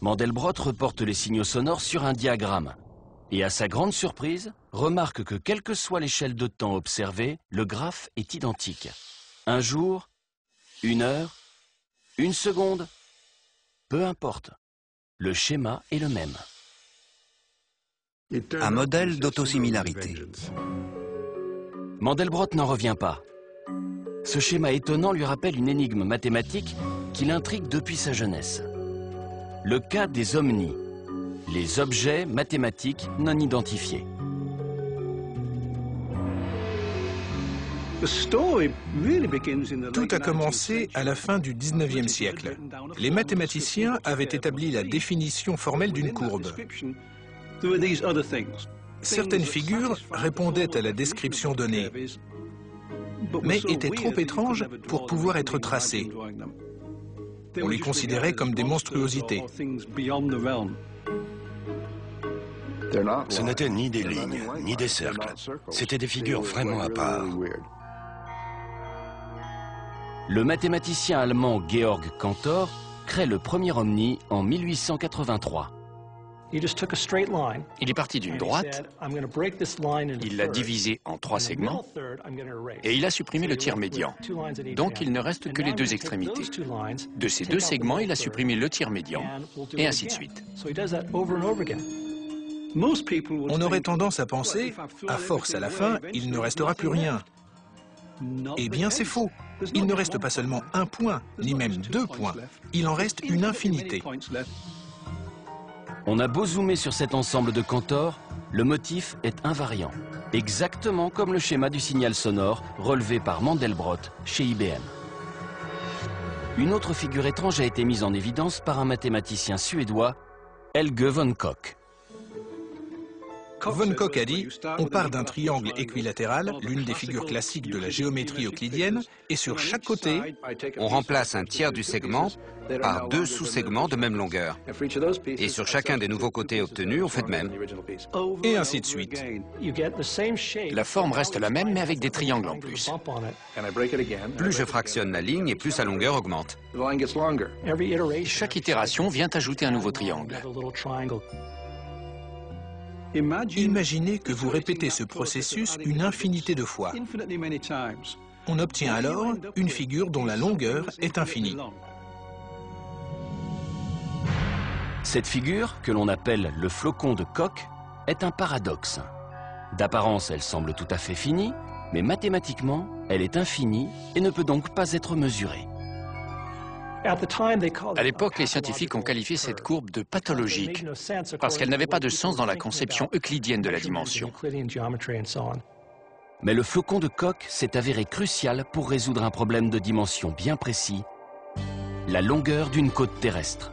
Mandelbrot reporte les signaux sonores sur un diagramme et, à sa grande surprise, remarque que quelle que soit l'échelle de temps observée, le graphe est identique. Un jour, une heure, une seconde, peu importe, le schéma est le même. Un modèle d'autosimilarité. Mandelbrot n'en revient pas. Ce schéma étonnant lui rappelle une énigme mathématique qui l'intrigue depuis sa jeunesse. Le cas des omnis, les objets mathématiques non identifiés. Tout a commencé à la fin du 19e siècle. Les mathématiciens avaient établi la définition formelle d'une courbe. Certaines figures répondaient à la description donnée, mais étaient trop étranges pour pouvoir être tracées. On les considérait comme des monstruosités. Ce n'étaient ni des lignes, ni des cercles. C'étaient des figures vraiment à part. Le mathématicien allemand Georg Cantor crée le premier omni en 1883. Il est parti d'une droite, il l'a divisée en 3 segments et il a supprimé le tiers médian. Donc il ne reste que les 2 extrémités. De ces 2 segments, il a supprimé le tiers médian et ainsi de suite. On aurait tendance à penser, à force à la fin, il ne restera plus rien. Eh bien, c'est faux. Il ne reste pas seulement un point, ni même 2 points. Il en reste une infinité. On a beau zoomer sur cet ensemble de Cantor, le motif est invariant, exactement comme le schéma du signal sonore relevé par Mandelbrot chez IBM. Une autre figure étrange a été mise en évidence par un mathématicien suédois, Helge von Koch. Von Koch a dit « On part d'un triangle équilatéral, l'une des figures classiques de la géométrie euclidienne, et sur chaque côté, On remplace un tiers du segment par 2 sous-segments de même longueur. Et sur chacun des nouveaux côtés obtenus, on fait de même. et ainsi de suite. La forme reste la même mais avec des triangles en plus. Plus je fractionne la ligne et plus sa longueur augmente. Chaque itération vient ajouter un nouveau triangle. Imaginez que vous répétez ce processus une infinité de fois. On obtient alors une figure dont la longueur est infinie. Cette figure, que l'on appelle le flocon de Koch, est un paradoxe. D'apparence, elle semble tout à fait finie, mais mathématiquement, elle est infinie et ne peut donc pas être mesurée. À l'époque, les scientifiques ont qualifié cette courbe de pathologique parce qu'elle n'avait pas de sens dans la conception euclidienne de la dimension. Mais le flocon de Koch s'est avéré crucial pour résoudre un problème de dimension bien précis, la longueur d'une côte terrestre.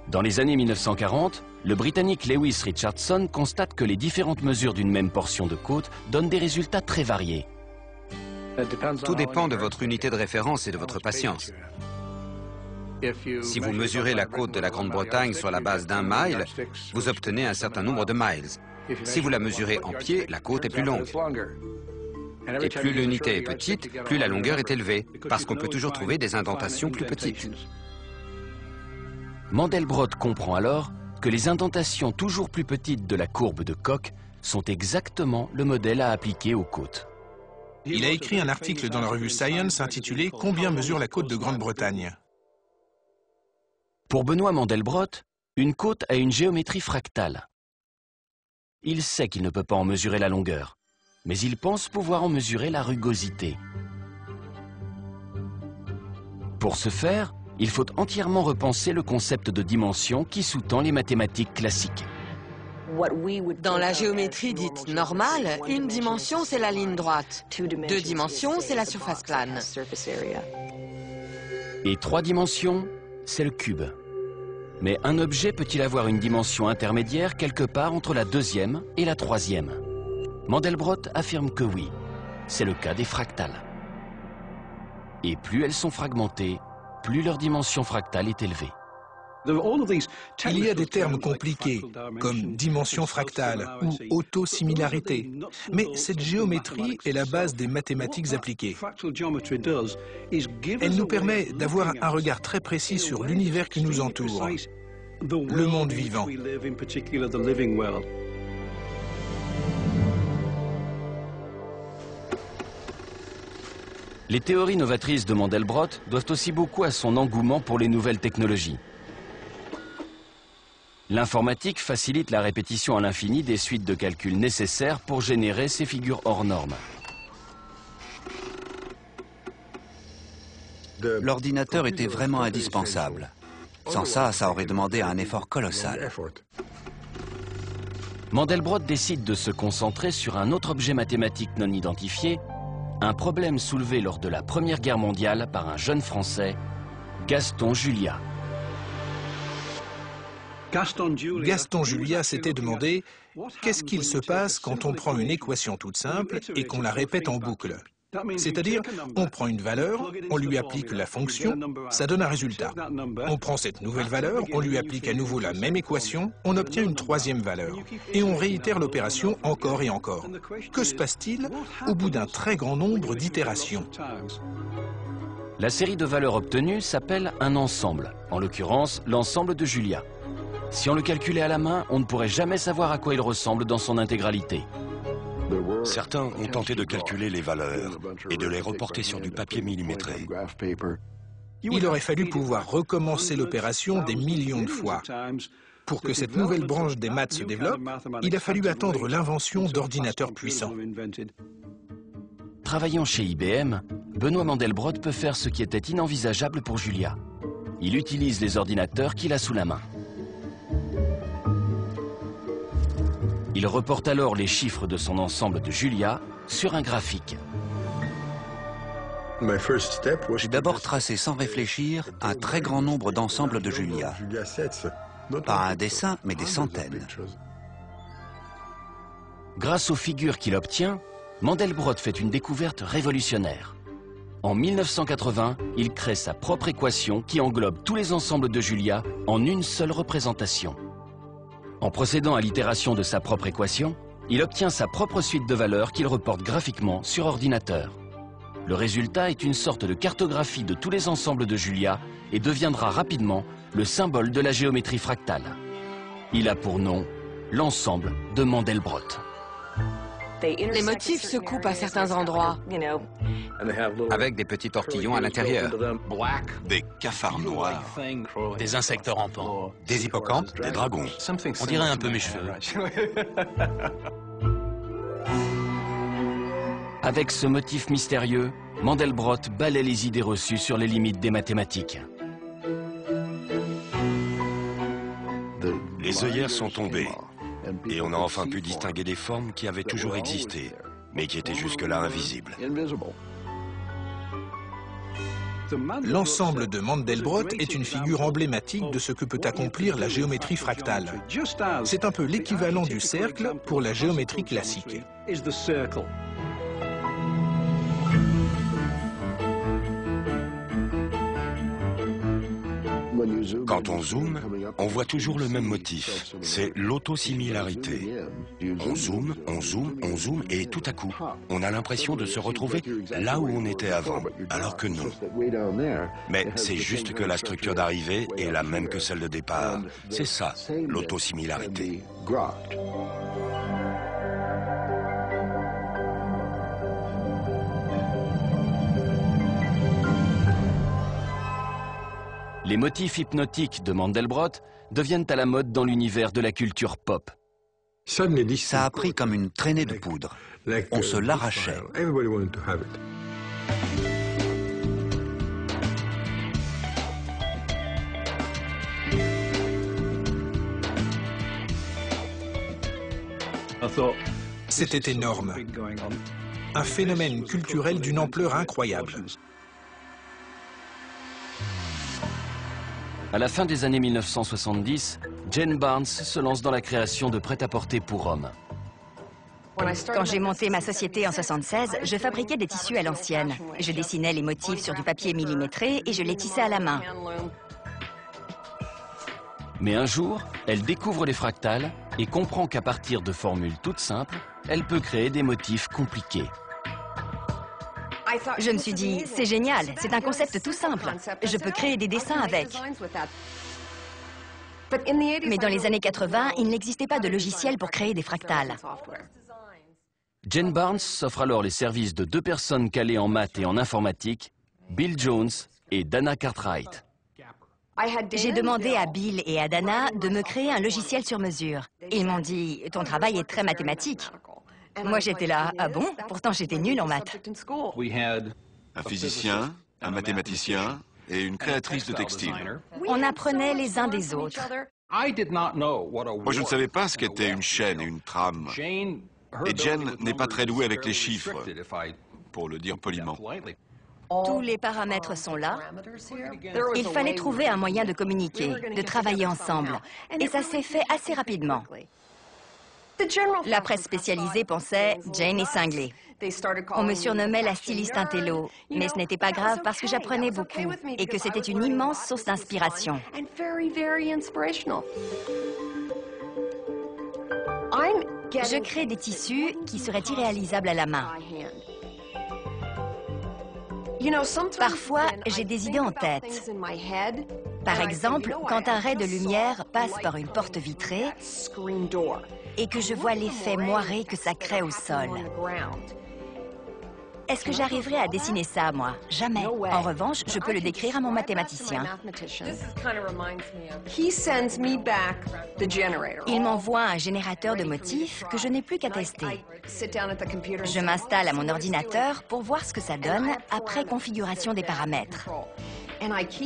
Dans les années 1940, le Britannique Lewis Richardson constate que les différentes mesures d'une même portion de côte donnent des résultats très variés. Tout dépend de votre unité de référence et de votre patience. Si vous mesurez la côte de la Grande-Bretagne sur la base d'1 mile, vous obtenez un certain nombre de miles. Si vous la mesurez en pied, la côte est plus longue. Et plus l'unité est petite, plus la longueur est élevée, parce qu'on peut toujours trouver des indentations plus petites. Mandelbrot comprend alors que les indentations toujours plus petites de la courbe de Koch sont exactement le modèle à appliquer aux côtes. Il a écrit un article dans la revue Science intitulé « Combien mesure la côte de Grande-Bretagne ?» Pour Benoît Mandelbrot, une côte a une géométrie fractale. Il sait qu'il ne peut pas en mesurer la longueur, mais il pense pouvoir en mesurer la rugosité. Pour ce faire, il faut entièrement repenser le concept de dimension qui sous-tend les mathématiques classiques. Dans la géométrie dite normale, une dimension, c'est la ligne droite. 2 dimensions, c'est la surface plane. Et 3 dimensions, c'est le cube. Mais un objet peut-il avoir une dimension intermédiaire quelque part entre la 2e et la 3e? Mandelbrot affirme que oui. C'est le cas des fractales. Et plus elles sont fragmentées, plus leur dimension fractale est élevée. Il y a des termes compliqués, comme dimension fractale ou autosimilarité, mais cette géométrie est la base des mathématiques appliquées. Elle nous permet d'avoir un regard très précis sur l'univers qui nous entoure, le monde vivant. Les théories novatrices de Mandelbrot doivent aussi beaucoup à son engouement pour les nouvelles technologies. L'informatique facilite la répétition à l'infini des suites de calculs nécessaires pour générer ces figures hors normes. L'ordinateur était vraiment indispensable. Sans ça, ça aurait demandé un effort colossal. Mandelbrot décide de se concentrer sur un autre objet mathématique non identifié, un problème soulevé lors de la Première Guerre mondiale par un jeune Français, Gaston Julia. Gaston Julia s'était demandé qu'est-ce qu'il se passe quand on prend une équation toute simple et qu'on la répète en boucle. C'est-à-dire, on prend une valeur, on lui applique la fonction, ça donne un résultat. On prend cette nouvelle valeur, on lui applique à nouveau la même équation, on obtient une troisième valeur. Et on réitère l'opération encore et encore. Que se passe-t-il au bout d'un très grand nombre d'itérations? La série de valeurs obtenues s'appelle un ensemble, en l'occurrence l'ensemble de Julia. Si on le calculait à la main, on ne pourrait jamais savoir à quoi il ressemble dans son intégralité. Certains ont tenté de calculer les valeurs et de les reporter sur du papier millimétré. Il aurait fallu pouvoir recommencer l'opération des millions de fois. Pour que cette nouvelle branche des maths se développe, il a fallu attendre l'invention d'ordinateurs puissants. Travaillant chez IBM, Benoît Mandelbrot peut faire ce qui était inenvisageable pour Julia. Il utilise les ordinateurs qu'il a sous la main. Il reporte alors les chiffres de son ensemble de Julia sur un graphique. J'ai d'abord tracé sans réfléchir un très grand nombre d'ensembles de Julia. Pas un dessin, mais des centaines. Grâce aux figures qu'il obtient, Mandelbrot fait une découverte révolutionnaire. En 1980, il crée sa propre équation qui englobe tous les ensembles de Julia en une seule représentation. En procédant à l'itération de sa propre équation, il obtient sa propre suite de valeurs qu'il reporte graphiquement sur ordinateur. Le résultat est une sorte de cartographie de tous les ensembles de Julia et deviendra rapidement le symbole de la géométrie fractale. Il a pour nom l'ensemble de Mandelbrot. Les motifs se coupent à certains endroits. Avec des petits tortillons à l'intérieur. Des cafards noirs. Des insectes rampants. Des hippocampes. Des dragons. On dirait un peu mes cheveux. Avec ce motif mystérieux, Mandelbrot balaie les idées reçues sur les limites des mathématiques. Les œillères sont tombées et on a enfin pu distinguer des formes qui avaient toujours existé, mais qui étaient jusque-là invisibles. L'ensemble de Mandelbrot est une figure emblématique de ce que peut accomplir la géométrie fractale. C'est un peu l'équivalent du cercle pour la géométrie classique. Quand on zoome, on voit toujours le même motif. C'est l'autosimilarité. On zoome, on zoome, on zoome, et tout à coup, on a l'impression de se retrouver là où on était avant, alors que non. Mais c'est juste que la structure d'arrivée est la même que celle de départ. C'est ça, l'autosimilarité. Les motifs hypnotiques de Mandelbrot deviennent à la mode dans l'univers de la culture pop. Ça a pris comme une traînée de poudre. On se l'arrachait. C'était énorme. Un phénomène culturel d'une ampleur incroyable. À la fin des années 1970, Jane Barnes se lance dans la création de prêt-à-porter pour hommes. Quand j'ai monté ma société en 1976, je fabriquais des tissus à l'ancienne. Je dessinais les motifs sur du papier millimétré et je les tissais à la main. Mais un jour, elle découvre les fractales et comprend qu'à partir de formules toutes simples, elle peut créer des motifs compliqués. Je me suis dit, c'est génial, c'est un concept tout simple. Je peux créer des dessins avec. Mais dans les années 80, il n'existait pas de logiciel pour créer des fractales. Jane Barnes s'offre alors les services de 2 personnes calées en maths et en informatique, Bill Jones et Dana Cartwright. J'ai demandé à Bill et à Dana de me créer un logiciel sur mesure. Ils m'ont dit, ton travail est très mathématique. Moi, j'étais là, ah bon? Pourtant, j'étais nulle en maths. Un physicien, un mathématicien et une créatrice de textile. On apprenait les uns des autres. Moi, je ne savais pas ce qu'était une chaîne et une trame. Et Jane n'est pas très douée avec les chiffres, pour le dire poliment. Tous les paramètres sont là. Il fallait trouver un moyen de communiquer, de travailler ensemble. Et ça s'est fait assez rapidement. La presse spécialisée pensait « Jane est cinglée ». On me surnommait la styliste intello, mais ce n'était pas grave parce que j'apprenais beaucoup et que c'était une immense source d'inspiration. Je crée des tissus qui seraient irréalisables à la main. Parfois, j'ai des idées en tête. Par exemple, quand un ray de lumière passe par une porte vitrée et que je vois l'effet moiré que ça crée au sol. Est-ce que j'arriverai à dessiner ça, moi? Jamais. En revanche, je peux le décrire à mon mathématicien. Il m'envoie un générateur de motifs que je n'ai plus qu'à tester. Je m'installe à mon ordinateur pour voir ce que ça donne après configuration des paramètres.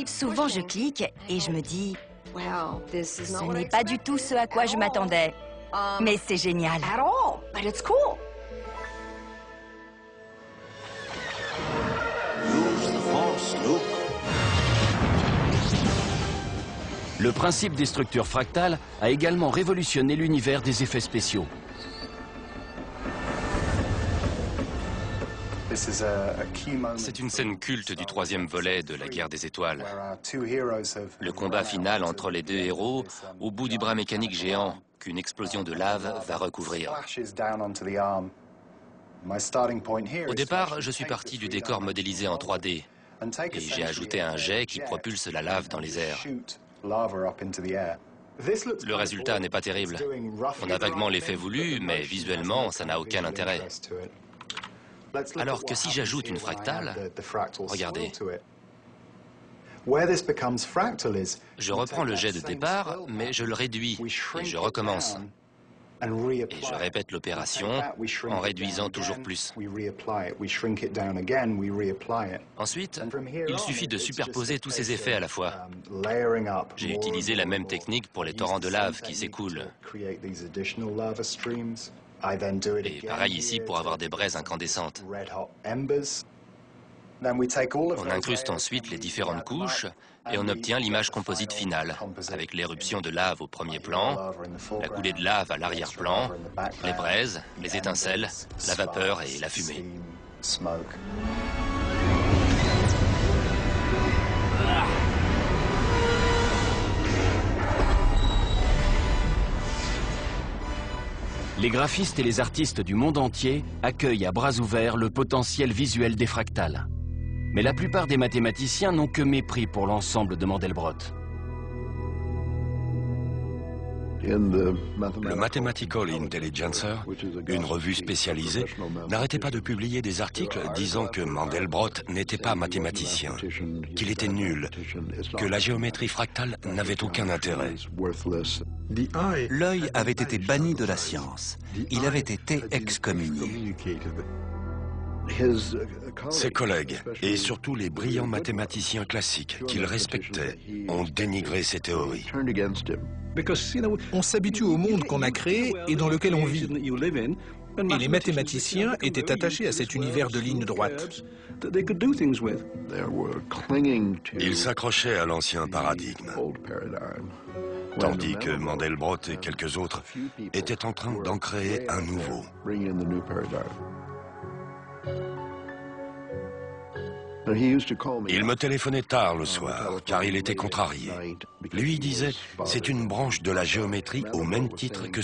Souvent, je clique et je me dis, ce n'est pas du tout ce à quoi je m'attendais, mais c'est génial. Le principe des structures fractales a également révolutionné l'univers des effets spéciaux. C'est une scène culte du 3e volet de la Guerre des Étoiles. Le combat final entre les 2 héros au bout du bras mécanique géant qu'une explosion de lave va recouvrir. Au départ, je suis parti du décor modélisé en 3D et j'ai ajouté un jet qui propulse la lave dans les airs. Le résultat n'est pas terrible. On a vaguement l'effet voulu, mais visuellement, ça n'a aucun intérêt. Alors que si j'ajoute une fractale, regardez. Je reprends le jet de départ, mais je le réduis et je recommence. Et je répète l'opération en réduisant toujours plus. Ensuite, il suffit de superposer tous ces effets à la fois. J'ai utilisé la même technique pour les torrents de lave qui s'écoulent. Et pareil ici pour avoir des braises incandescentes. On incruste ensuite les différentes couches et on obtient l'image composite finale, avec l'éruption de lave au premier plan, la coulée de lave à l'arrière-plan, les braises, les étincelles, la vapeur et la fumée. Les graphistes et les artistes du monde entier accueillent à bras ouverts le potentiel visuel des fractales. Mais la plupart des mathématiciens n'ont que mépris pour l'ensemble de Mandelbrot. Le Mathematical Intelligencer, une revue spécialisée, n'arrêtait pas de publier des articles disant que Mandelbrot n'était pas mathématicien, qu'il était nul, que la géométrie fractale n'avait aucun intérêt. L'œil avait été banni de la science. Il avait été excommunié. Ses collègues, et surtout les brillants mathématiciens classiques qu'il respectait, ont dénigré ses théories. On s'habitue au monde qu'on a créé et dans lequel on vit. Et les mathématiciens étaient attachés à cet univers de lignes droites. Ils s'accrochaient à l'ancien paradigme, tandis que Mandelbrot et quelques autres étaient en train d'en créer un nouveau. Il me téléphonait tard le soir, car il était contrarié. Lui disait, c'est une branche de la géométrie au même titre que